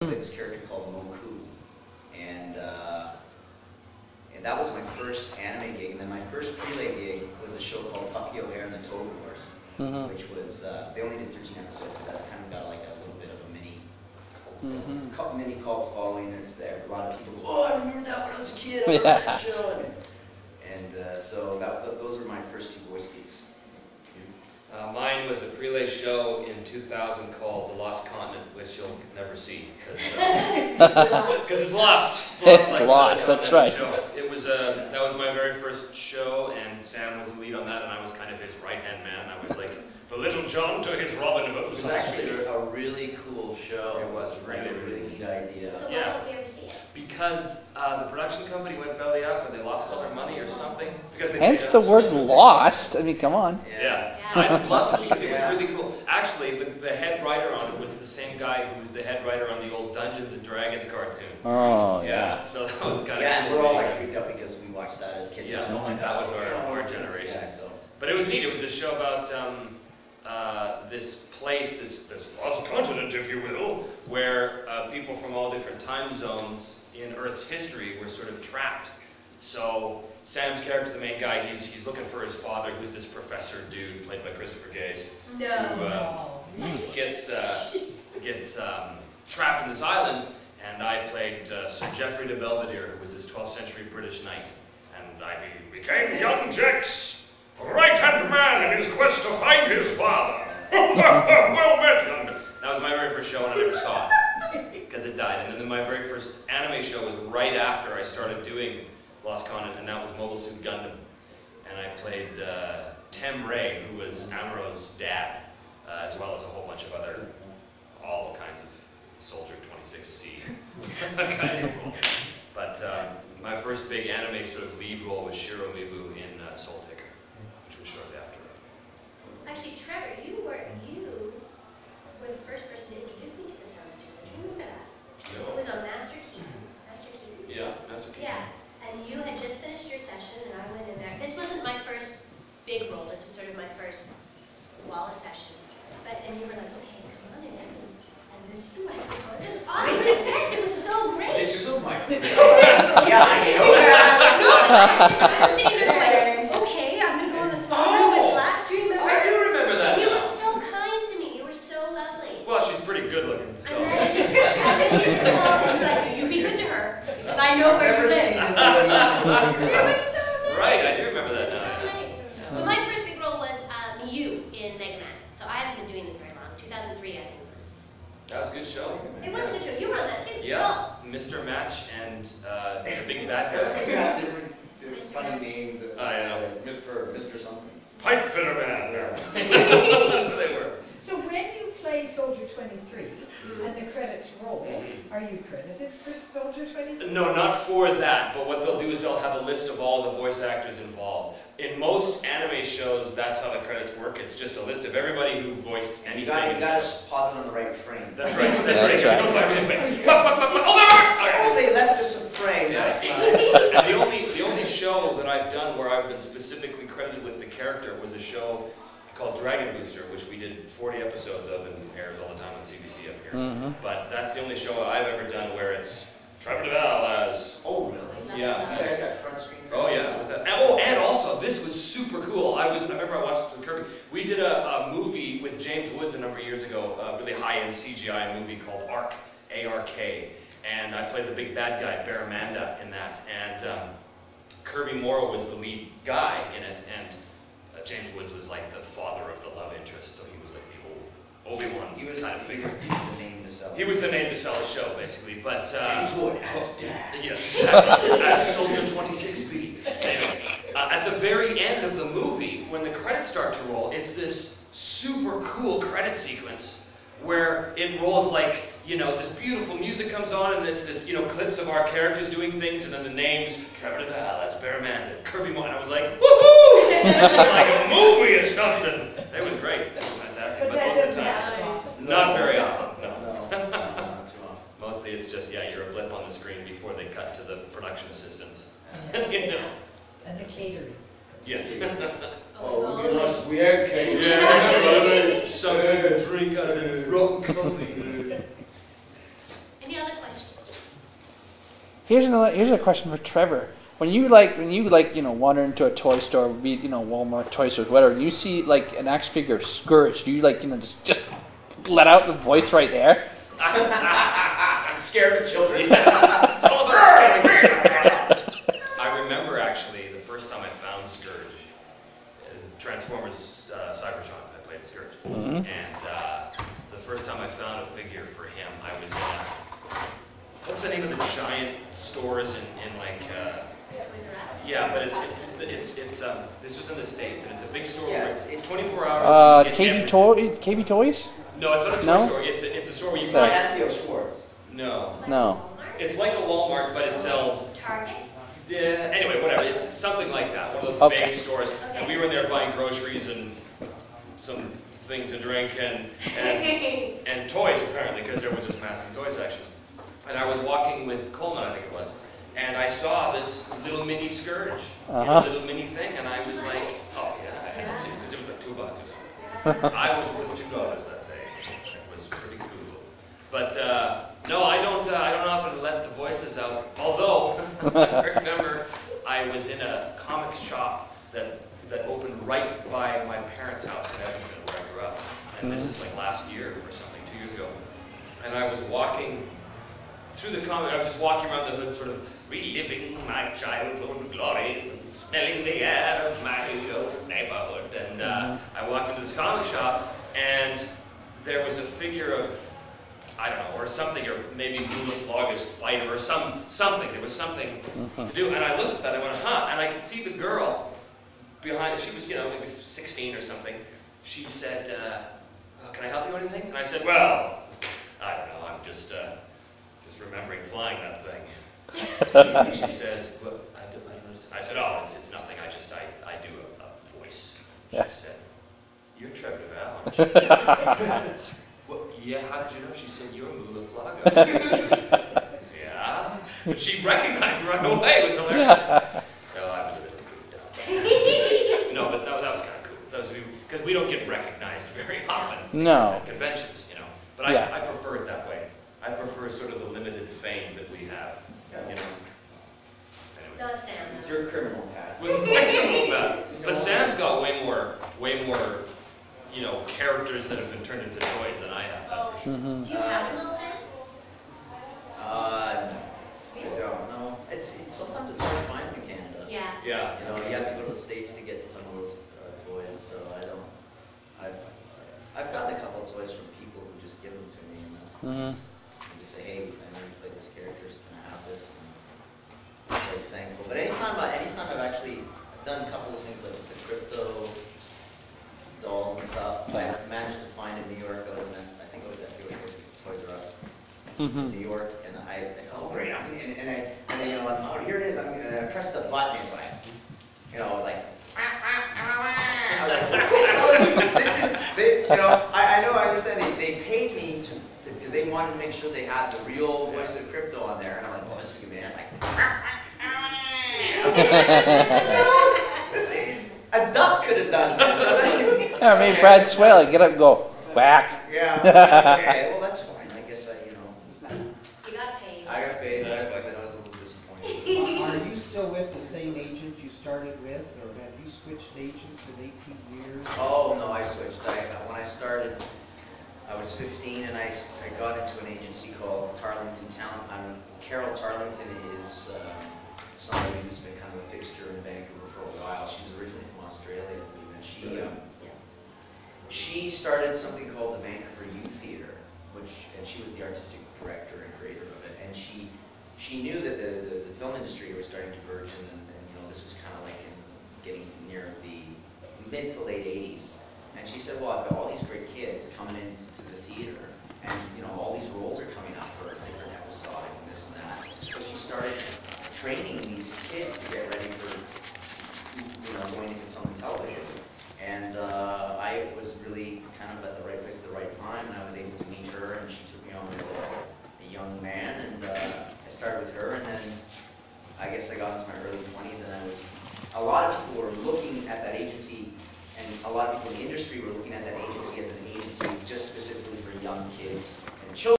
played this character called Moku, and that was my first anime gig. And then my first prelay gig was a show called Tucky O'Hare and the Toad Wars, which was they only did 13 episodes, but that's kind of got like a little bit of a mini cult following. It's there. A lot of people go, "Oh, I remember that when I was a kid. I remember that show." And so those were my first two voice gigs. Mine was a prelay show in 2000 called The Lost Continent, which you'll never see because it's lost. It's lost. That's right. Show. It was that was my very first show, and Sam was the lead on that, and I was kind of his right-hand man. I was like the Little John to his Robin Hood. It was actually a really cool show. It was really neat idea. So why don't we ever see it? Because the production company went belly up and they lost all their money or something. Because they Hence the word lost. I mean, come on. Yeah. I just loved it because it was really cool. Actually, the head writer on it was the same guy who was the head writer on the old Dungeons and Dragons cartoon. Oh, yeah. So that was kind of cool. And we're all like freaked out because we watched that as kids. Yeah, oh my God, that was our generation. Yeah, so. But it was neat. It was a show about this place, this lost continent, if you will, where people from all different time zones in Earth's history were sort of trapped. So Sam's character, the main guy, he's looking for his father, who's this professor dude played by Christopher Gage, who gets trapped in this island. And I played Sir Geoffrey de Belvedere, who was this 12th century British knight, and I became young Jack's right-hand man in his quest to find his father. Well met, young. That was my very first show, and I never saw it because it died. And then my very first anime show was right after I started doing Lost Continent, and that was Mobile Suit Gundam. And I played Tem Ray, who was Amuro's dad, as well as a whole bunch of other, all kinds of Soldier 26C kind of roles. But my first big anime sort of lead role was Shiro Mibu in Soul Taker, which was shortly after. Actually, Trevor, you were the first person to introduce me to the sound studio. Do you remember that? No. It was on Master Key. Master Key. Yeah, Master Key. Yeah, and you had just finished your session, and I went in there. This wasn't my first big role. This was sort of my first Wallace session. And you were like, okay, come on in. And this is a microphone. This is awesome. Yes, it was so great. This is a microphone. Yeah, I know that. I was sitting there like, okay, I'm going to go in a small room with glass. Do you remember? I do remember that. You were so kind to me. You were so lovely. Well, she's pretty good looking, so. And then like, you be good to her, because I know where you live. It was so nice. Right, I do remember that now. So nice. Well, my first big role was Miyu in Mega Man. So I haven't been doing this very long. 2003, I think it was. That was a good show. It was a good show. You were on that too. Yeah, Mr. Match and the big bad guy. Yeah, there's funny names. I know. Mr. something. Pipe fitter man. They were. So when you play Soldier 23 and the credits roll, are you credited for Soldier 23? No, not for that, but what they'll do is they'll have a list of all the voice actors involved. In most anime shows, that's how the credits work. It's just a list of everybody who voiced anything. You got to pause it on the right frame. That's right. That's right. It goes by really quick. Oh, they left us a frame. Yes. That's nice. And the only show that I've done where I've been specifically credited with the character was a show called Dragon Booster, which we did 40 episodes of and airs all the time on CBC up here. But that's the only show I've ever done where it's Trevor Devall as. Oh, really? Yeah. You guys got front screen. Oh yeah. With that. And also this was super cool. I remember I watched this with Kirby. We did a movie with James Woods a number of years ago, a really high-end CGI movie called ARK, A-R-K. And I played the big bad guy, Barramanda, in that. And Kirby Morrow was the lead guy in it, and James Woods was like the father of the love interest, so he was like the old Obi-Wan kind of figure. The name to sell. He was the name to sell the show, basically. But James Wood as dad. Yes, exactly. As Soldier 26B. Anyway, at the very end of the movie, when the credits start to roll, it's this super cool credit sequence where it rolls like, you know, this beautiful music comes on and there's this, you know, clips of our characters doing things and then the names, Trevor Devall as Barramanda, Kirby Moore, and I was like, woohoo! This is like a movie or something. It was great. It was fantastic. But that most of doesn't the time, happen often. not very often, no. No, not too often. Mostly it's just, yeah, you're a blip on the screen before they cut to the production assistants. You know? And the catering. Yes. Oh, we are catering. Yeah, something to drink out of the rotten coffee. And Here's a question for Trevor. When you wander into a toy store, be it, Walmart, toy stores, whatever, and you see like an action figure Scourge, do you just let out the voice right there? I'm scared of children. It's all about scaring. I remember actually the first time I found Scourge, Transformers Cybertron. I played Scourge, and the first time I found a figure for him, I was in what's the name of the giant stores in like? Yeah, but it's this was in the States, and it's a big store. Yeah, where it's 24 hours. KB Toys? No, it's not a toy store. It's a store where you It's not can. F.O. Schwartz. No. No. It's like a Walmart, but it sells. Target? Yeah, anyway, whatever. It's something like that. One of those Okay. big stores. And we were there buying groceries and some thing to drink and toys, apparently, because there was this massive toy section. And I was walking with Coleman, I think it was, and I saw this little mini Scourge, little mini thing, and I was like, oh yeah, I had to, because it was like $2 or something. I was worth $2 that day. It was pretty cool. But no, I don't often let the voices out. Although I remember I was in a comic shop that opened right by my parents' house in Edmonton, where I grew up. And this is like last year or something, 2 years ago. And I was walking through the comic. I was just walking around the hood, sort of reliving my childhood glories and smelling the air of my old neighborhood. And I walked into this comic shop, and there was a figure of, I don't know, or something, or maybe Lula Flogger's fighter, or something. There was something to do, and I looked at that, and I went, huh, and I could see the girl behind. She was, maybe 16 or something. She said, oh, "Can I help you with anything?" And I said, "Well, I don't know. I'm just remembering flying that thing." And she says, "Well, I don't understand." I said, "Oh, it's nothing. I do a voice." She said, "You're Trevor Duval, aren't you?" Well, yeah, how did you know? She said, "You're Lula Flogger." Yeah. But she recognized me right away. It was hilarious. So I was a bit creeped out. No, but that was kind of cool. That was because we don't get recognized very often. No. At conventions, But I prefer it that way. I prefer sort of the limited fame that we have, Anyway. Not Sam. It's your criminal past. With my criminal past. But Sam's got way more, characters that have been turned into toys than I have, that's for sure. Do you have them all, Sam? I don't know. Sometimes it's hard to find them in Canada. Yeah. Yeah. You have to go to the States to get some of those toys, so I've gotten a couple of toys from people who just give them to me, and that's nice. And just say, hey, I know you play this character, so can I have this? And I'm very thankful. But anytime I've actually done a couple of things like the crypto dolls and stuff, I managed to find in New York. I think I was at Toys R Us in New York, and I said, oh great, oh here it is. And I pressed the button. It's like, I was like, this is, I understand they paid me to because they wanted to make sure they had the real voice of crypto on there, and I'm like, oh, this is gonna be nice. This is a duck could have done this. Yeah, maybe Brad Swale, get up and go, whack. Yeah. Okay, well that's fine. I guess You got paid. I got paid. Exactly. I was a little disappointed. Are you still with the same agent you started with, or have you switched agents in 18 years? Oh no, I switched. When I started, I was 15, and I got into an agency called Tarlington Talent. Carol Tarlington is somebody who's been kind of a fixture in Vancouver for a while. She's originally from Australia, I believe, and she started something called the Vancouver Youth Theatre, and she was the artistic director and creator of it. And she knew that the film industry was starting to burgeon, and this was kind of like getting near the mid to late 80s. And she said, well, I've got all these great kids coming into the theater, and all these roles are coming up for different episodic and this and that. So she started training these kids to get ready for going into film and television. And I was really kind of at the right place at the right time, and I was able to meet her, and she took me on as a young man, and I started with her, and then I guess I got into my early 20s, and a lot of people were looking at that agency, and a lot of people in the industry were looking at that agency as an agency just specifically for young kids